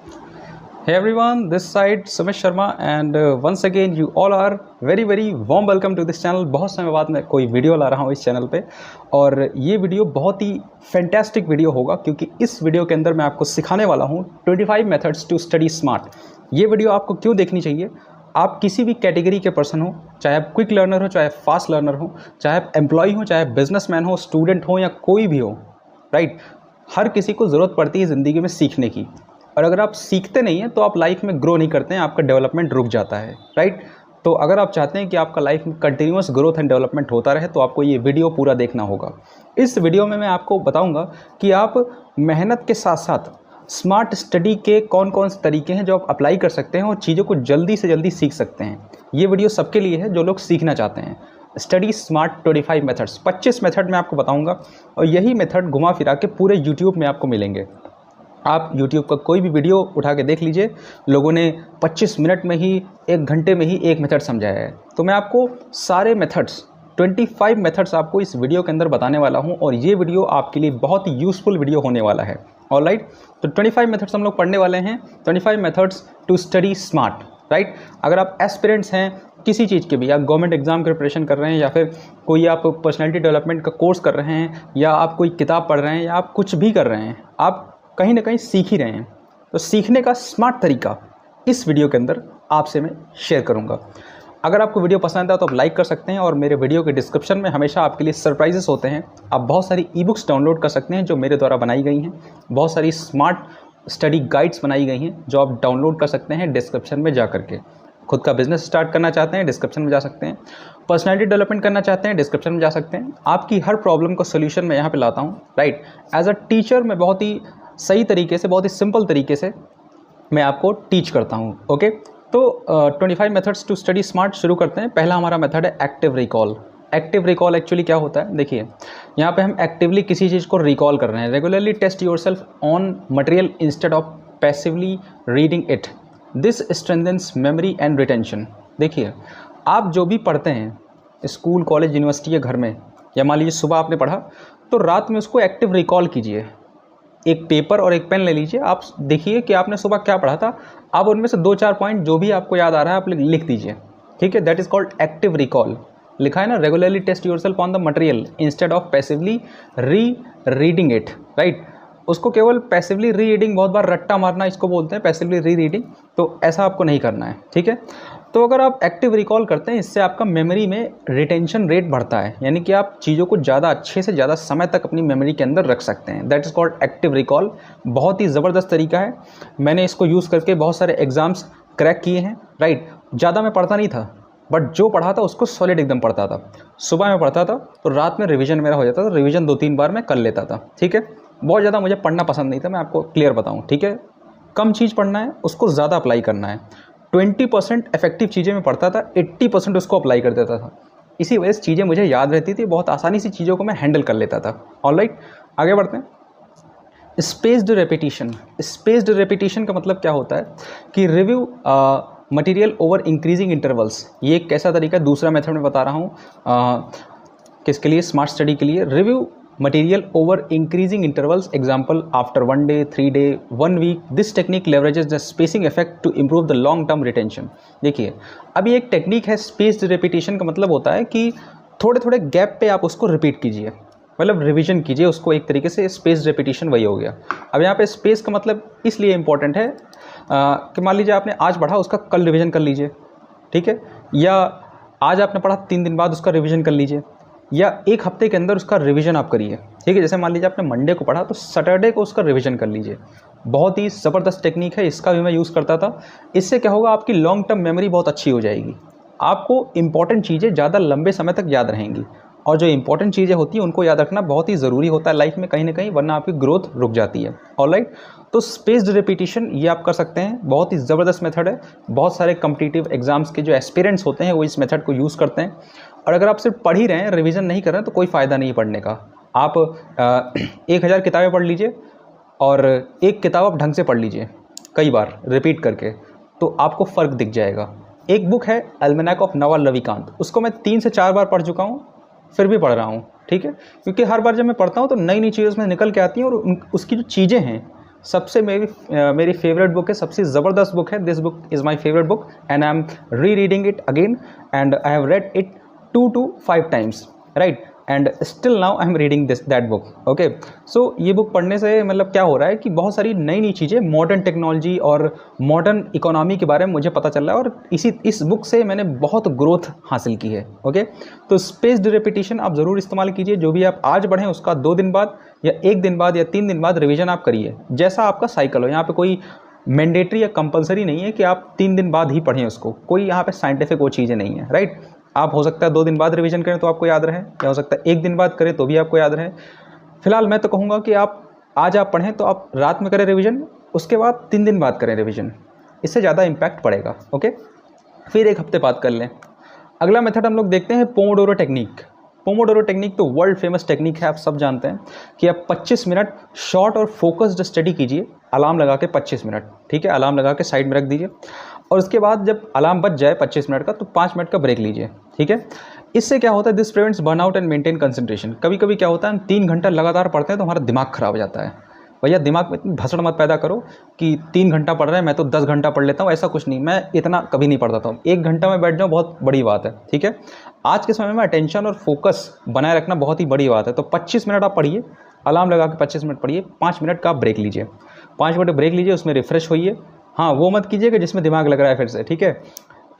Hey everyone, this side Sumesh Sharma and once again you all are very warm welcome to this channel। बहुत समय बाद मैं कोई video ला रहा हूँ इस चैनल पे और ये वीडियो बहुत ही फैंटास्टिक वीडियो होगा क्योंकि इस वीडियो के अंदर मैं आपको सिखाने वाला हूँ 25 मेथड्स टू स्टडी स्मार्ट। ये वीडियो आपको क्यों देखनी चाहिए? आप किसी भी कैटेगरी के पर्सन हो, चाहे आप क्विक लर्नर हो, चाहे फास्ट लर्नर हो, चाहे आप एम्प्लॉय हो, चाहे बिजनेसमैन हो, स्टूडेंट हो या कोई भी हो, राइट। हर किसी को ज़रूरत पड़ती है ज़िंदगी में सीखने की और अगर आप सीखते नहीं हैं तो आप लाइफ में ग्रो नहीं करते हैं, आपका डेवलपमेंट रुक जाता है, राइट। तो अगर आप चाहते हैं कि आपका लाइफ में कंटिन्यूअस ग्रोथ एंड डेवलपमेंट होता रहे तो आपको ये वीडियो पूरा देखना होगा। इस वीडियो में मैं आपको बताऊंगा कि आप मेहनत के साथ साथ स्मार्ट स्टडी के कौन कौन से तरीके हैं जो आप अप्लाई कर सकते हैं और चीज़ों को जल्दी से जल्दी सीख सकते हैं। ये वीडियो सबके लिए है जो लोग सीखना चाहते हैं। स्टडी स्मार्ट 25 मेथड्स, 25 मेथड मैं आपको बताऊंगा और यही मेथड घुमा फिरा के पूरे यूट्यूब में आपको मिलेंगे। आप YouTube का कोई भी वीडियो उठा के देख लीजिए, लोगों ने 25 मिनट में ही, 1 घंटे में ही एक मेथड समझाया है। तो मैं आपको सारे मेथड्स 25 मेथड्स आपको इस वीडियो के अंदर बताने वाला हूं और ये वीडियो आपके लिए बहुत ही यूज़फुल वीडियो होने वाला है। ऑलराइट, तो 25 मेथड्स हम लोग पढ़ने वाले हैं। 25 methods to study smart, right. अगर आप एस्पिरेंट्स हैं किसी चीज़ के भी, या गवर्नमेंट एग्जाम की प्रिपरेशन कर रहे हैं या फिर कोई आप पर्सनैलिटी डेवलपमेंट का कोर्स कर रहे हैं या आप कोई किताब पढ़ रहे हैं या आप कुछ भी कर रहे हैं, आप कहीं ना कहीं सीख ही रहे हैं, तो सीखने का स्मार्ट तरीका इस वीडियो के अंदर आपसे मैं शेयर करूंगा। अगर आपको वीडियो पसंद है तो आप लाइक कर सकते हैं और मेरे वीडियो के डिस्क्रिप्शन में हमेशा आपके लिए सरप्राइजेस होते हैं। आप बहुत सारी ई बुक्स डाउनलोड कर सकते हैं जो मेरे द्वारा बनाई गई हैं। बहुत सारी स्मार्ट स्टडी गाइड्स बनाई गई हैं जो आप डाउनलोड कर सकते हैं डिस्क्रिप्शन में जा करके। खुद का बिजनेस स्टार्ट करना चाहते हैं, डिस्क्रिप्शन में जा सकते हैं। पर्सनैलिटी डेवलपमेंट करना चाहते हैं, डिस्क्रिप्शन में जा सकते हैं। आपकी हर प्रॉब्लम का सोल्यूशन मैं यहाँ पे लाता हूँ, राइट। एज अ टीचर मैं बहुत ही सही तरीके से, बहुत ही सिंपल तरीके से मैं आपको टीच करता हूँ, ओके। तो 25 मेथड्स टू स्टडी स्मार्ट शुरू करते हैं। पहला हमारा मेथड है active recall. Active recall actually क्या होता है, देखिए यहाँ पे हम एक्टिवली किसी चीज़ को रिकॉल कर रहे हैं। Regularly test yourself on material instead of passively reading it, this strengthens memory and retention. देखिए, आप जो भी पढ़ते हैं स्कूल, कॉलेज, यूनिवर्सिटी या घर में, या मान लीजिए सुबह आपने पढ़ा तो रात में उसको एक्टिव रिकॉल कीजिए। एक पेपर और एक पेन ले लीजिए, आप देखिए कि आपने सुबह क्या पढ़ा था, आप उनमें से 2-4 पॉइंट जो भी आपको याद आ रहा है आप लिख दीजिए, ठीक है। That is called active recall. लिखा है ना, regularly test yourself on the material instead of passively re reading it, right. उसको केवल पैसिवली री रीडिंग, बहुत बार रट्टा मारना इसको बोलते हैं, पैसिवली री रीडिंग, तो ऐसा आपको नहीं करना है, ठीक है। तो अगर आप एक्टिव रिकॉल करते हैं, इससे आपका मेमोरी में रिटेंशन रेट बढ़ता है, यानी कि आप चीज़ों को ज़्यादा अच्छे से ज़्यादा समय तक अपनी मेमोरी के अंदर रख सकते हैं। That is called active recall. बहुत ही ज़बरदस्त तरीका है, मैंने इसको यूज़ करके बहुत सारे एग्जाम्स क्रैक किए हैं, राइट। ज़्यादा मैं पढ़ता नहीं था, बट जो पढ़ा था उसको सॉलिड एकदम पढ़ता था। सुबह में पढ़ता था तो रात में रिवीजन मेरा हो जाता था, रिवीजन 2-3 बार मैं कर लेता था, ठीक है। बहुत ज़्यादा मुझे पढ़ना पसंद नहीं था, मैं आपको क्लियर बताऊँ, ठीक है। कम चीज़ पढ़ना है, उसको ज़्यादा अप्लाई करना है। 20% इफेक्टिव चीज़ें मैं पढ़ता था, 80% उसको अप्लाई कर देता था। इसी वजह से चीज़ें मुझे याद रहती थी, बहुत आसानी से चीज़ों को मैं हैंडल कर लेता था। ऑलराइट, आगे बढ़ते हैं। Spaced repetition. स्पेस्ड रेपिटेशन का मतलब क्या होता है कि review material over increasing intervals. ये एक कैसा तरीका है, दूसरा मेथड मैं बता रहा हूँ किसके लिए, स्मार्ट स्टडी के लिए। Review material over increasing intervals, example after 1 day, 3 day, 1 week. This technique leverages the spacing effect to improve the long term retention. देखिए, अभी एक टेक्निक है spaced repetition का मतलब होता है कि थोड़े थोड़े गैप पे आप उसको रिपीट कीजिए, मतलब रिवीजन कीजिए उसको। एक तरीके से स्पेस रेपिटेशन वही हो गया। अब यहाँ पे स्पेस का मतलब इसलिए इंपॉर्टेंट है कि मान लीजिए आपने आज पढ़ा, उसका कल रिवीजन कर लीजिए, ठीक है। या आज आपने पढ़ा, 3 दिन बाद उसका रिवीजन कर लीजिए, या 1 हफ्ते के अंदर उसका रिवीजन आप करिए, ठीक है। जैसे मान लीजिए आपने मंडे को पढ़ा तो सैटरडे को उसका रिवीजन कर लीजिए। बहुत ही ज़बरदस्त टेक्निक है, इसका भी मैं यूज़ करता था। इससे क्या होगा, आपकी लॉन्ग टर्म मेमोरी बहुत अच्छी हो जाएगी, आपको इंपॉर्टेंट चीज़ें ज़्यादा लंबे समय तक याद रहेंगी। और जो इंपॉर्टेंट चीज़ें होती हैं उनको याद रखना बहुत ही ज़रूरी होता है लाइफ में कहीं ना कहीं, वरना आपकी ग्रोथ रुक जाती है। ऑलराइट, तो स्पेस्ड रेपिटेशन ये आप कर सकते हैं, बहुत ही ज़बरदस्त मेथड है। बहुत सारे कॉम्पिटिटिव एग्जाम्स के जो एस्पिरेंट्स होते हैं वो इस मेथड को यूज़ करते हैं। और अगर आप सिर्फ पढ़ ही रहे हैं, रिवीजन नहीं कर रहे हैं, तो कोई फ़ायदा नहीं पढ़ने का। आप 1000 किताबें पढ़ लीजिए और एक किताब आप ढंग से पढ़ लीजिए कई बार रिपीट करके, तो आपको फ़र्क दिख जाएगा। एक बुक है एल्मेनाक ऑफ नवल रविकांत, उसको मैं 3 से 4 बार पढ़ चुका हूँ, फिर भी पढ़ रहा हूँ, ठीक है। क्योंकि हर बार जब मैं पढ़ता हूँ तो नई नई चीज़ें उसमें निकल के आती हैं और उसकी जो चीज़ें हैं सबसे मेरी फेवरेट बुक है, सबसे ज़बरदस्त बुक है। This book is my favourite book and I am री reading it again and I have read it 2 to 5 times, right, and still now I am reading that book. Okay, so ये book पढ़ने से मतलब क्या हो रहा है कि बहुत सारी नई नई चीज़ें, मॉडर्न टेक्नोलॉजी और मॉडर्न इकोनॉमी के बारे में मुझे पता चल रहा है, और इस बुक से मैंने बहुत ग्रोथ हासिल की है। ओके, तो स्पेस्ड रेपिटेशन आप ज़रूर इस्तेमाल कीजिए। जो भी आप आज पढ़ें उसका 2 दिन बाद या 1 दिन बाद या 3 दिन बाद रिविज़न आप करिए, जैसा आपका साइकिल हो। यहाँ पर कोई मैंडेटरी या कंपलसरी नहीं है कि आप 3 दिन बाद ही पढ़ें उसको, कोई यहाँ पे साइंटिफिक वो चीज़ें नहीं है, राइट। आप हो सकता है 2 दिन बाद रिवीजन करें तो आपको याद रहे, या हो सकता है 1 दिन बाद करें तो भी आपको याद रहे। फिलहाल मैं तो कहूँगा कि आज आप पढ़ें तो आप रात में करें रिवीजन, उसके बाद 3 दिन बाद करें रिवीजन, इससे ज़्यादा इम्पैक्ट पड़ेगा। ओके, फिर 1 हफ्ते बाद कर लें। अगला मेथड हम लोग देखते हैं पोमोडोरो टेक्निक। पोमोडोरो टेक्निक तो वर्ल्ड फेमस टेक्निक है, आप सब जानते हैं कि आप 25 मिनट शॉर्ट और फोकस्ड स्टडी कीजिए, अलार्म लगा के 25 मिनट, ठीक है, अलार्म लगा के साइड में रख दीजिए, और उसके बाद जब अलार्म बज जाए 25 मिनट का तो 5 मिनट का ब्रेक लीजिए, ठीक है। इससे क्या होता है, this prevents burnout and maintain concentration. कभी कभी क्या होता है, हम 3 घंटा लगातार पढ़ते हैं तो हमारा दिमाग खराब हो जाता है। भैया दिमाग में इतनी भसड़ मत पैदा करो कि 3 घंटा पढ़ रहे हैं मैं तो 10 घंटा पढ़ लेता हूँ, ऐसा कुछ नहीं। मैं इतना कभी नहीं पढ़ता था, 1 घंटा में बैठ जाऊँ बहुत बड़ी बात है, ठीक है। आज के समय में अटेंशन और फोकस बनाए रखना बहुत ही बड़ी बात है। तो 25 मिनट आप पढ़िए, अलार्म लगा के 25 मिनट पढ़िए, 5 मिनट का आप ब्रेक लीजिए, 5 मिनट ब्रेक लीजिए, उसमें रिफ्रेश होइए। हाँ, वो मत कीजिएगा जिसमें दिमाग लग रहा है फिर से, ठीक है।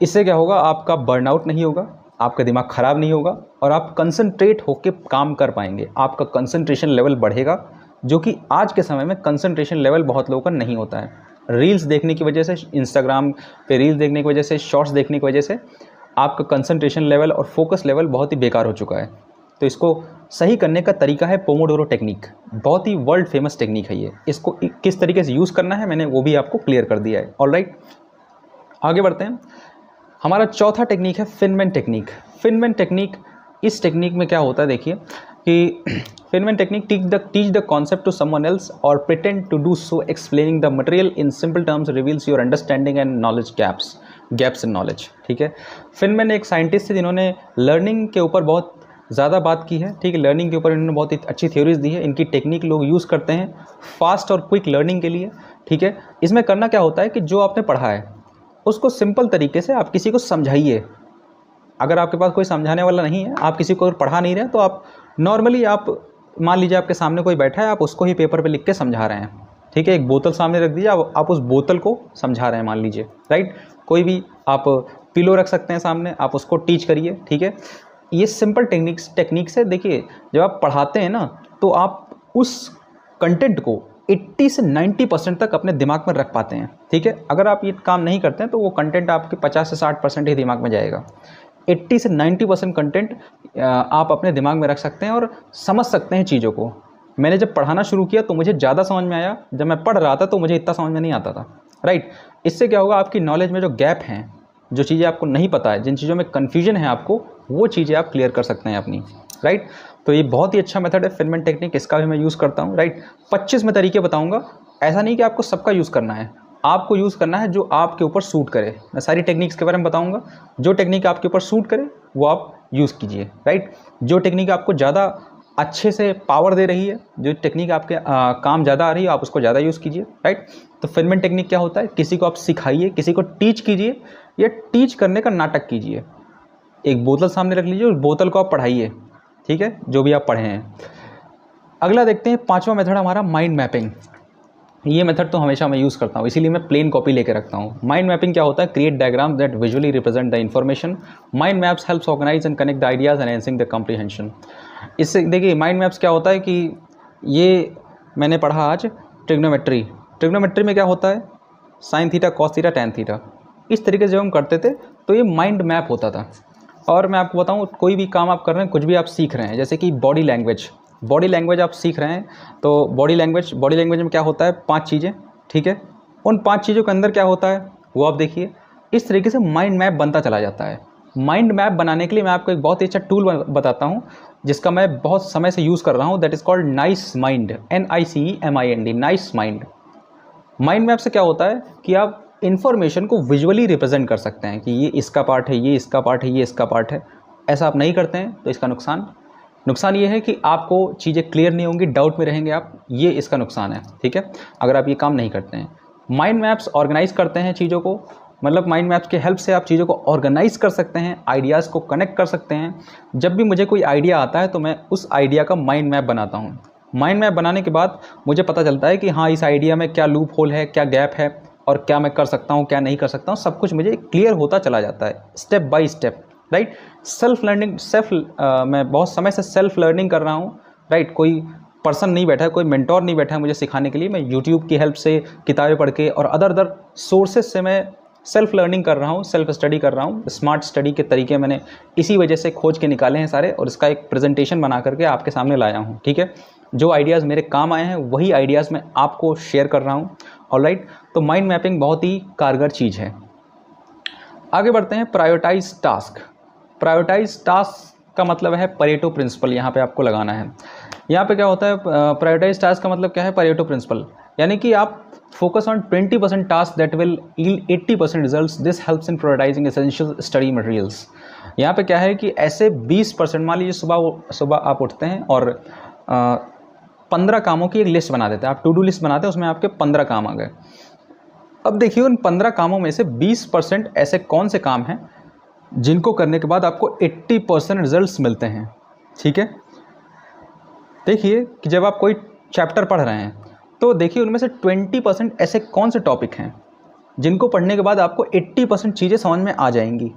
इससे क्या होगा, आपका बर्नआउट नहीं होगा, आपका दिमाग ख़राब नहीं होगा, और आप कंसंट्रेट होकर काम कर पाएंगे, आपका कंसंट्रेशन लेवल बढ़ेगा, जो कि आज के समय में कंसंट्रेशन लेवल बहुत लोगों का नहीं होता है। रील्स देखने की वजह से, इंस्टाग्राम पे रील्स देखने की वजह से, शॉर्ट्स देखने की वजह से आपका कंसंट्रेशन लेवल और फोकस लेवल बहुत ही बेकार हो चुका है। तो इसको सही करने का तरीका है पोमोडोरो टेक्निक, बहुत ही वर्ल्ड फेमस टेक्निक है ये। इसको किस तरीके से यूज़ करना है मैंने वो भी आपको क्लियर कर दिया है। ऑलराइट, आगे बढ़ते हैं। हमारा चौथा टेक्निक है फिनमैन टेक्निक। फिनमैन टेक्निक, इस टेक्निक में क्या होता है देखिए कि Feynman technique teach the concept to someone else और pretend to do so, explaining the material in simple terms reveals your understanding and knowledge gaps in knowledge, ठीक है। फिनमैन एक साइंटिस्ट थे जिन्होंने लर्निंग के ऊपर बहुत ज़्यादा बात की है, ठीक है। लर्निंग के ऊपर इन्होंने बहुत ही अच्छी थ्योरीज दी है। इनकी टेक्निक लोग यूज़ करते हैं फास्ट और क्विक लर्निंग के लिए, ठीक है। इसमें करना क्या होता है कि जो आपने पढ़ा है उसको सिंपल तरीके से आप किसी को समझाइए। अगर आपके पास कोई समझाने वाला नहीं है, आप किसी को पढ़ा नहीं रहे, तो आप नॉर्मली, आप मान लीजिए आपके सामने कोई बैठा है, आप उसको ही पेपर पे लिख के समझा रहे हैं, ठीक है। एक बोतल सामने रख दीजिए, आप उस बोतल को समझा रहे हैं मान लीजिए, राइट। कोई भी आप पिलो रख सकते हैं सामने, आप उसको टीच करिए, ठीक है। ये सिंपल टेक्निक से देखिए, जब आप पढ़ाते हैं ना तो आप उस कंटेंट को 80 से 90% तक अपने दिमाग में रख पाते हैं, ठीक है। अगर आप ये काम नहीं करते हैं तो वो कंटेंट आपके 50 से 60% ही दिमाग में जाएगा। 80 से 90% कंटेंट आप अपने दिमाग में रख सकते हैं और समझ सकते हैं चीज़ों को। मैंने जब पढ़ाना शुरू किया तो मुझे ज़्यादा समझ में आया, जब मैं पढ़ रहा था तो मुझे इतना समझ में नहीं आता था, राइट। इससे क्या होगा, आपकी नॉलेज में जो गैप हैं, जो चीज़ें आपको नहीं पता है, जिन चीज़ों में कन्फ्यूजन है आपको, वो चीज़ें आप क्लियर कर सकते हैं अपनी, राइट। तो ये बहुत ही अच्छा मेथड है फिनमैन टेक्निक, इसका भी मैं यूज़ करता हूँ, राइट। 25 में तरीके बताऊँगा, ऐसा नहीं कि आपको सबका यूज़ करना है, आपको यूज़ करना है जो आपके ऊपर सूट करे। मैं सारी टेक्निक्स के बारे में बताऊँगा, जो टेक्निक आपके ऊपर सूट करे वो आप यूज़ कीजिए, राइट। जो टेक्निक आपको ज़्यादा अच्छे से पावर दे रही है, जो टेक्निक आपके काम ज़्यादा आ रही है, आप उसको ज़्यादा यूज़ कीजिए, राइट। तो फिनमैन टेक्निक क्या होता है, किसी को आप सिखाइए, किसी को टीच कीजिए, या टीच करने का नाटक कीजिए। एक बोतल सामने रख लीजिए, उस बोतल को आप पढ़ाइए, ठीक है, जो भी आप पढ़े हैं। अगला देखते हैं 5वां मेथड हमारा माइंड मैपिंग। ये मेथड तो हमेशा मैं यूज़ करता हूँ, इसीलिए मैं प्लेन कॉपी लेके रखता हूँ। माइंड मैपिंग क्या होता है, create diagram that visually represent the information. Mind maps helps organize and connect the ideas and enhancing the comprehension. इससे देखिए, माइंड मैप्स क्या होता है कि ये मैंने पढ़ा आज ट्रिग्नोमेट्री में क्या होता है, sine theta, cos theta, tan theta. इस तरीके से जब हम करते थे तो ये माइंड मैप होता था। और मैं आपको बताऊँ, कोई भी काम आप कर रहे हैं, कुछ भी आप सीख रहे हैं, जैसे कि बॉडी लैंग्वेज आप सीख रहे हैं, तो बॉडी लैंग्वेज में क्या होता है, 5 चीज़ें, ठीक है। उन 5 चीज़ों के अंदर क्या होता है वो आप देखिए। इस तरीके से माइंड मैप बनता चला जाता है। माइंड मैप बनाने के लिए मैं आपको एक बहुत ही अच्छा टूल बताता हूँ, जिसका मैं बहुत समय से यूज़ कर रहा हूँ, that is called nice mind, NICEMIND, nice mind. Mind map से क्या होता है कि आप इन्फॉर्मेशन को विजुअली रिप्रेजेंट कर सकते हैं कि ये इसका पार्ट है, ये इसका पार्ट है, ये इसका पार्ट है। ऐसा आप नहीं करते हैं तो इसका नुकसान नुकसान ये है कि आपको चीज़ें क्लियर नहीं होंगी, डाउट में रहेंगे आप, ये इसका नुकसान है, ठीक है, अगर आप ये काम नहीं करते हैं। माइंड मैप्स ऑर्गेनाइज करते हैं चीज़ों को, मतलब माइंड मैप्स की हेल्प से आप चीज़ों को ऑर्गेनाइज कर सकते हैं, आइडियाज़ को कनेक्ट कर सकते हैं। जब भी मुझे कोई आइडिया आता है तो मैं उस आइडिया का माइंड मैप बनाता हूँ। माइंड मैप बनाने के बाद मुझे पता चलता है कि हाँ, इस आइडिया में क्या लूप होल है, क्या गैप है, और क्या मैं कर सकता हूँ, क्या नहीं कर सकता हूँ, सब कुछ मुझे क्लियर होता चला जाता है step by step, right. Self learning, मैं बहुत समय से सेल्फ लर्निंग कर रहा हूँ, राइट। कोई पर्सन नहीं बैठा है, कोई मेंटोर नहीं बैठा है मुझे सिखाने के लिए। मैं यूट्यूब की हेल्प से, किताबें पढ़ के और अदर सोर्सेज से मैं सेल्फ लर्निंग कर रहा हूँ, सेल्फ स्टडी कर रहा हूँ। स्मार्ट स्टडी के तरीके मैंने इसी वजह से खोज के निकाले हैं सारे, और इसका एक प्रेजेंटेशन बना करके आपके सामने लाया हूँ, ठीक है। जो आइडियाज़ मेरे काम आए हैं वही आइडियाज़ मैं आपको शेयर कर रहा हूँ, ऑलराइट। तो माइंड मैपिंग बहुत ही कारगर चीज़ है। आगे बढ़ते हैं, प्रायोरिटाइज टास्क। प्रायोरिटाइज टास्क का मतलब है परेटो प्रिंसिपल, यहाँ पे आपको लगाना है। यहाँ पे क्या होता है, प्रायोरिटाइज टास्क का मतलब क्या है, परेटो प्रिंसिपल, यानी कि आप focus on 20% task that will yield 80% results, this helps in prioritising essential study materials. यहाँ पे क्या है कि ऐसे 20%, मान लीजिए सुबह आप उठते हैं और 15 कामों की एक लिस्ट बना देते हैं, आप टू डू लिस्ट बनाते हैं, उसमें आपके 15 काम आ गए। अब देखिए उन 15 कामों में से 20% ऐसे कौन से काम हैं जिनको करने के बाद आपको 80% रिजल्ट्स मिलते हैं, ठीक है। देखिए कि जब आप कोई चैप्टर पढ़ रहे हैं तो देखिए उनमें से 20% ऐसे कौन से टॉपिक हैं जिनको पढ़ने के बाद आपको 80% चीज़ें समझ में आ जाएंगी,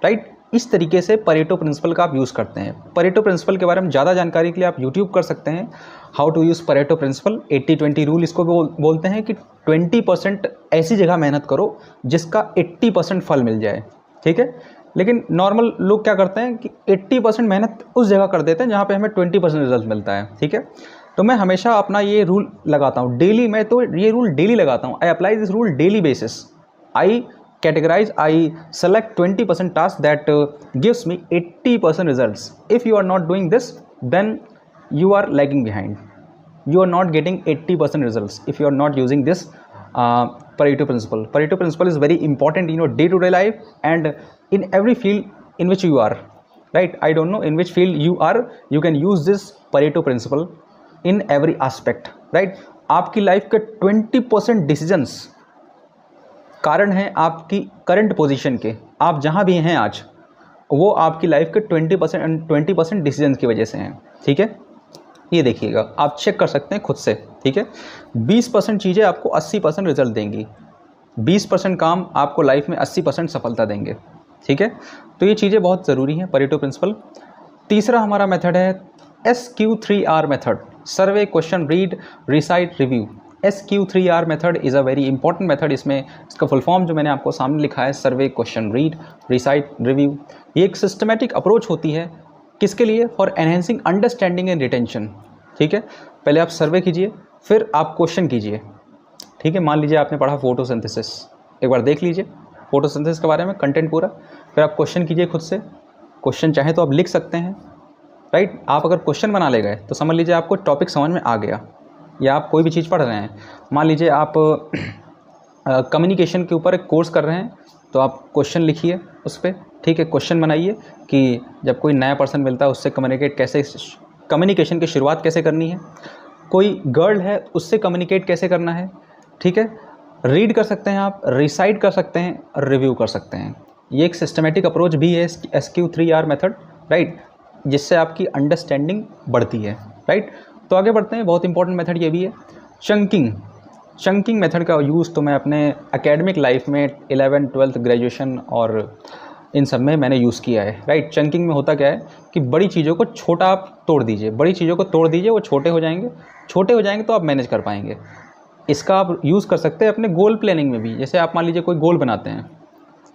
राइट। इस तरीके से परेटो प्रिंसिपल का आप यूज़ करते हैं। परेटो प्रिंसिपल के बारे में ज़्यादा जानकारी के लिए आप यूट्यूब कर सकते हैं, how to use Pareto principle. 80-20 rule इसको बोलते हैं कि 20% ऐसी जगह मेहनत करो जिसका 80% फल मिल जाए, ठीक है। लेकिन नॉर्मल लोग क्या करते हैं कि 80% मेहनत उस जगह कर देते हैं जहाँ पे हमें 20% रिजल्ट मिलता है, ठीक है। तो मैं हमेशा अपना ये रूल लगाता हूँ डेली, मैं तो ये रूल डेली लगाता हूँ। I apply this rule daily basis. I select 20% tasks that gives me 80% results. If you are not doing this, then you are lagging behind. You are not getting 80% results if you are not using this Pareto principle. Pareto principle is very important in your day-to-day life and in every field in which you are, right? I don't know in which field you are, you can use this Pareto principle in every aspect, right? आपकी life के 20% decisions कारण है आपकी current position के, आप जहां भी हैं आज, वो आपकी लाइफ के 20% डिसीजंस की वजह से हैं, ठीक है। ये देखिएगा, आप चेक कर सकते हैं खुद से, ठीक है। 20% चीज़ें आपको 80% रिजल्ट देंगी, 20% काम आपको लाइफ में 80% सफलता देंगे, ठीक है। तो ये चीज़ें बहुत ज़रूरी हैं, परेटो प्रिंसिपल। तीसरा हमारा मेथड है SQ3R method, survey, question, read, recite, review. SQ3R method is a very important method. इसमें इसका फुल फॉर्म जो मैंने आपको सामने लिखा है, सर्वे, क्वेश्चन, रीड, रिसाइट, रिव्यू। ये एक सिस्टमेटिक अप्रोच होती है, किसके लिए, for enhancing understanding and retention, ठीक है। पहले आप सर्वे कीजिए, फिर आप क्वेश्चन कीजिए, ठीक है। मान लीजिए आपने पढ़ा फोटोसिंथेसिस, एक बार देख लीजिए फोटोसिंथेसिस के बारे में कंटेंट पूरा, फिर आप क्वेश्चन कीजिए खुद से। क्वेश्चन चाहे तो आप लिख सकते हैं, राइट। आप अगर क्वेश्चन बना ले गए तो समझ लीजिए आपको टॉपिक समझ में आ गया, या आप कोई भी चीज़ पढ़ रहे हैं, मान लीजिए आप कम्युनिकेशन के ऊपर एक कोर्स कर रहे हैं, तो आप क्वेश्चन लिखिए उस पर, ठीक है। क्वेश्चन बनाइए कि जब कोई नया पर्सन मिलता है उससे कम्युनिकेशन की शुरुआत कैसे करनी है, कोई गर्ल है उससे कम्युनिकेट कैसे करना है, ठीक है। रीड कर सकते हैं आप, रिसाइट कर सकते हैं, रिव्यू कर सकते हैं। ये एक सिस्टमेटिक अप्रोच भी है SQ3R मेथड, राइट, जिससे आपकी अंडरस्टैंडिंग बढ़ती है, राइट। तो आगे बढ़ते हैं, बहुत इंपॉर्टेंट मेथड ये भी है चंकिंग मेथड का यूज़ तो मैं अपने एकेडमिक लाइफ में 11th 12th ग्रेजुएशन और इन सब में मैंने यूज़ किया है, राइट। चंकिंग में होता क्या है कि बड़ी चीज़ों को छोटा आप तोड़ दीजिए, बड़ी चीज़ों को तोड़ दीजिए, वो छोटे हो जाएंगे तो आप मैनेज कर पाएंगे। इसका आप यूज़ कर सकते हैं अपने गोल प्लानिंग में भी। जैसे आप मान लीजिए कोई गोल बनाते हैं,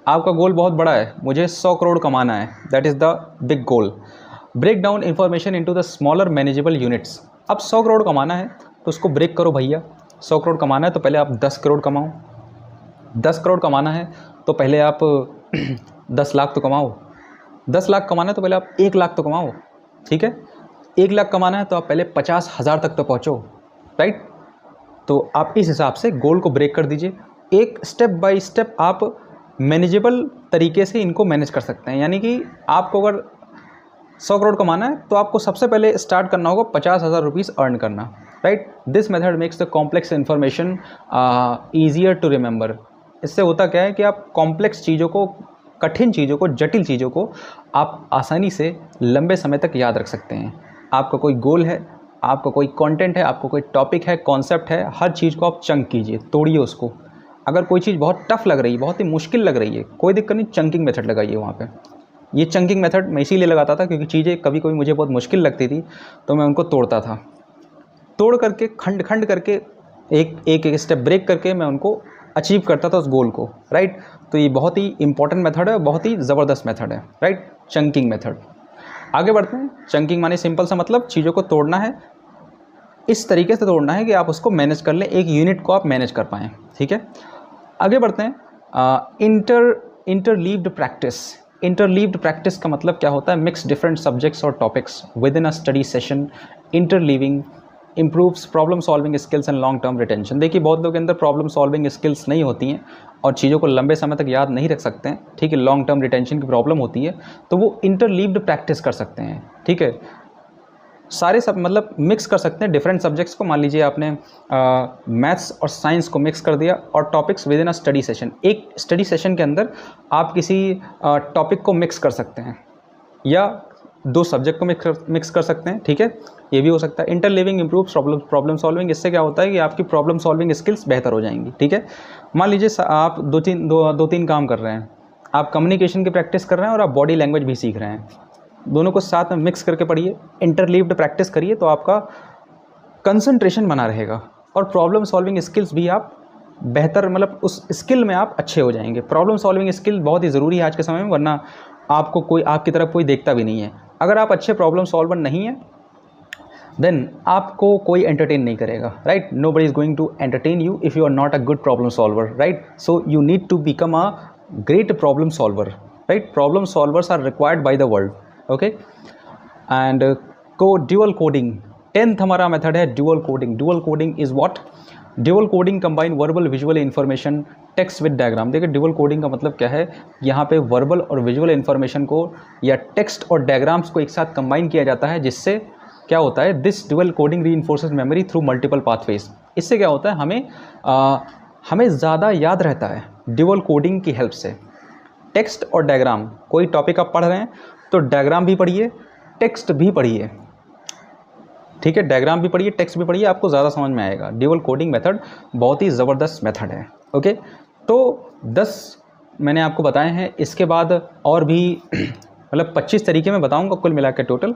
आपका गोल बहुत बड़ा है, मुझे 100 करोड़ कमाना है, that is the big goal. Break down information into the smaller manageable units. अब 100 करोड़ कमाना है तो उसको ब्रेक करो भैया। 100 करोड़ कमाना है तो पहले आप 10 करोड़ कमाओ, 10 करोड़ कमाना है तो पहले आप 10 लाख तो कमाओ, 10 लाख कमाना है तो पहले आप 1 लाख तो कमाओ, ठीक है। 1 लाख कमाना है तो आप पहले 50,000 तक तो पहुँचो, राइट। तो आप इस हिसाब से गोल को ब्रेक कर दीजिए। एक स्टेप बाय स्टेप आप मैनेजेबल तरीके से इनको मैनेज कर सकते हैं। यानी कि आपको अगर 100 करोड़ कमाना है तो आपको सबसे पहले स्टार्ट करना होगा 50,000 रुपीज़ अर्न करना, right. This method makes the complex information easier to remember. इससे होता क्या है कि आप कॉम्प्लेक्स चीज़ों को, कठिन चीज़ों को, जटिल चीज़ों को आप आसानी से लंबे समय तक याद रख सकते हैं। आपका कोई गोल है, आपका कोई कंटेंट है, आपको कोई टॉपिक है, कॉन्सेप्ट है, हर चीज़ को आप चंक कीजिए, तोड़िए उसको। अगर कोई चीज़ बहुत टफ लग रही है, बहुत ही मुश्किल लग रही है, कोई दिक्कत नहीं, चंकिंग मेथड लगाइए वहाँ पे। ये चंकिंग मेथड मैं इसीलिए लगाता था क्योंकि चीज़ें कभी कभी मुझे बहुत मुश्किल लगती थी तो मैं उनको तोड़ता था, तोड़ करके खंड खंड करके एक स्टेप ब्रेक करके मैं उनको अचीव करता था उस गोल को, राइट। तो ये बहुत ही इंपॉर्टेंट मेथड है, बहुत ही ज़बरदस्त मेथड है, राइट, चंकिंग मेथड। आगे बढ़ते हैं। चंकिंग माने सिंपल सा मतलब चीज़ों को तोड़ना है, इस तरीके से तोड़ना है कि आप उसको मैनेज कर लें, एक यूनिट को आप मैनेज कर पाएँ, ठीक है। आगे बढ़ते हैं। Interleaved practice. इंटरलीव्ड प्रैक्टिस का मतलब क्या होता है? मिक्स डिफरेंट सब्जेक्ट्स और topics with in a study session. Interleaving improves problem solving skills and long term retention. देखिए बहुत लोगों के अंदर प्रॉब्लम सॉल्विंग स्किल्स नहीं होती हैं और चीज़ों को लंबे समय तक याद नहीं रख सकते हैं, ठीक है, लॉन्ग टर्म रिटेंशन की प्रॉब्लम होती है, तो वो इंटरलीव्ड प्रैक्टिस कर सकते हैं, ठीक है। सारे सब मतलब मिक्स कर सकते हैं डिफरेंट सब्जेक्ट्स को। मान लीजिए आपने मैथ्स और साइंस को मिक्स कर दिया और topics with in a study session. एक स्टडी सेशन के अंदर आप किसी टॉपिक को मिक्स कर सकते हैं या दो सब्जेक्ट को मिक्स कर सकते हैं, ठीक है, ये भी हो सकता है। इंटरलिविंग इम्प्रूव्स प्रॉब्लम सॉल्विंग। इससे क्या होता है कि आपकी प्रॉब्लम सॉल्विंग स्किल्स बेहतर हो जाएंगी, ठीक है। मान लीजिए आप दो तीन काम कर रहे हैं, आप कम्युनिकेशन की प्रैक्टिस कर रहे हैं और आप बॉडी लैंग्वेज भी सीख रहे हैं, दोनों को साथ में मिक्स करके पढ़िए, इंटरलीव्ड प्रैक्टिस करिए, तो आपका कंसंट्रेशन बना रहेगा और प्रॉब्लम सॉल्विंग स्किल्स भी आप बेहतर, मतलब उस स्किल में आप अच्छे हो जाएंगे। प्रॉब्लम सॉल्विंग स्किल बहुत ही ज़रूरी है आज के समय में, वरना आपको कोई आपकी तरफ कोई देखता भी नहीं है। अगर आप अच्छे प्रॉब्लम सॉल्वर नहीं हैं देन आपको कोई एंटरटेन नहीं करेगा, right. Nobody is going to entertain you if you are not a good problem solver, right. So you need to become a great problem solver, right. Problem solvers are required by the world, okay. And dual coding, 10th हमारा method है dual coding. Dual coding is what? Dual coding combine verbal visual information text with diagram. देखिए dual coding का मतलब क्या है, यहाँ पे verbal और विजुअल इन्फॉर्मेशन को या टेक्स्ट और डायग्राम्स को एक साथ कंबाइन किया जाता है, जिससे क्या होता है, this dual coding reinforces memory through multiple pathways. इससे क्या होता है, हमें ज़्यादा याद रहता है ड्यूअल कोडिंग की हेल्प से। टेक्स्ट और डायग्राम, कोई टॉपिक आप पढ़ रहे हैं तो डायग्राम भी पढ़िए, टेक्स्ट भी पढ़िए, ठीक है, डायग्राम भी पढ़िए, टेक्स्ट भी पढ़िए, आपको ज़्यादा समझ में आएगा। ड्यूअल कोडिंग मेथड बहुत ही ज़बरदस्त मेथड है, ओके। तो 10 मैंने आपको बताए हैं, इसके बाद और भी मतलब 25 तरीके मैं बताऊंगा कुल मिला के टोटल,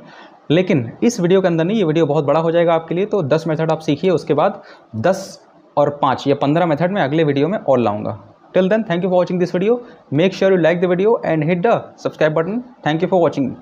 लेकिन इस वीडियो के अंदर नहीं, ये वीडियो बहुत बड़ा हो जाएगा आपके लिए। तो 10 मेथड आप सीखिए, उसके बाद 10 और 5 या 15 मेथड मैं अगले वीडियो में और लाऊंगा। Till then, thank you for watching this video. Make sure you like the video and hit the subscribe button. Thank you for watching.